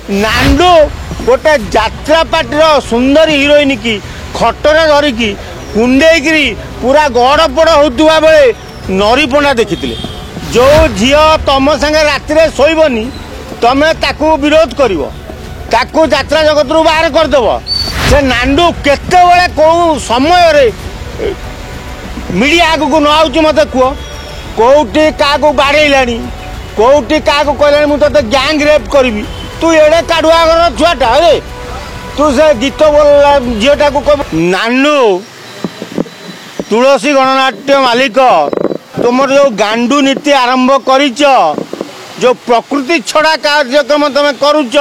नांडू गोटे यात्रा पार्टीर सुंदर हिरोइन की खटरे धरिकी कुंडेकरी पूरा गड़ पड़ होता बेले नरी पंडा देखी जो झी तुम संगे राति शोबनी तमें ताकू विरोध कर यात्रा जगत रू बाहर करदेव से नांडू केते कौ समय मीडिया आगक न आउची मत कह कौटी क्या बाड़ेला कौटी क्या कहला मुझे गैंग रेप करी तू एड़े काढ़ुआ घर छुआटा अरे तू से गीत बोल झीटा को कह नानू तुलसी गणनाट्य मालिक तुम जो गांडू नीति आरंभ कर जो प्रकृति छड़ा कार्यक्रम तुम करुच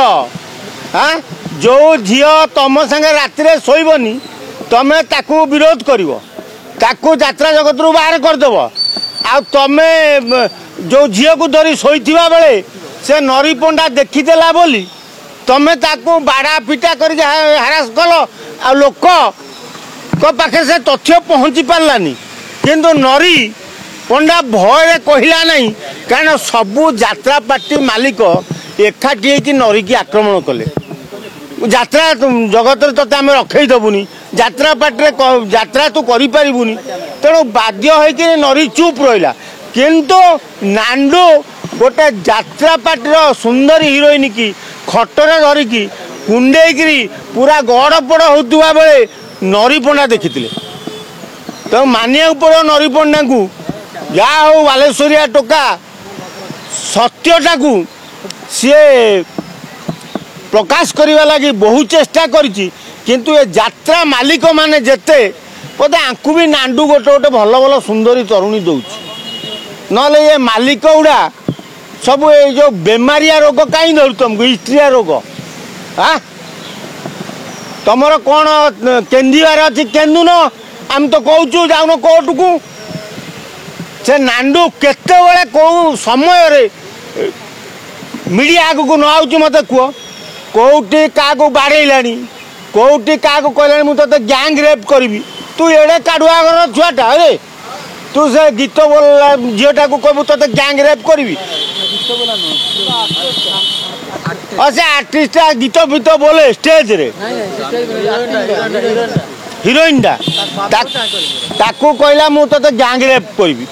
हाँ जो झी तुम संगे राति शोबनी तमें ताकू विरोध कर यात्रा जगत रू बाहर करदेव आ तमे जो झी को धरी शोता बेले से नरी पंडा देखीदेला बोली तमें ताकू बाड़ा पिटा कर हारास कल आ लोक पाखे से तथ्य पहुँची पारानी किंतु नरी पंडा भय कहला नहीं कारण सबू यात्रा पार्टी मालिक एकाठी होकर नरी की आक्रमण कले यात्रा जगत ते आम रखईदेबुनि यात्रा पार्टी यात्रा तू करूनी तेणु बाध्य होकर नरी चुप रहा किंतु नांडू गोटे यात्रा पार्टीर सुंदर हिरोइन की खटरे धरिकी कुंडेकरी पूरा गड़ पड़ होता बेले नरी पंडा देखी तो मानिया पड़ो नरी पंडा को जहा हो बालेश्वरिया टोका सत्यटा को सी प्रकाश करने लगी बहुत चेष्टा करिछि किंतु ये यात्रा मालिक माने जेते बोधे आंकु भी नांडू गोटे गोटे भल भल सुंदरी तरुणी दौर ना ये मालिक गुड़ा सब ये जो बेमारिया रोग कहीं धरू तुमको हिस्ट्रिया रोग हाँ तुमर कौन केन्द्रीवार अच्छी केन्दु न आम तो कहूँ जाऊन कोर्ट को से नांडू केते कौ समय मीडिया आगक न आउची मत कह कौटी क्या बाड़ेला कौटी क्या कहला मुझे गैंग रेप करी तू एड़े काढ़ुआ घर छुआटा अरे तू से गीत बोल झीटा को कहू ते गैंग रेप करी से आर्टिस्ट गीत फीत बोले स्टेज रे हिरोइन टा कहला मुझे गैंग रेप करी।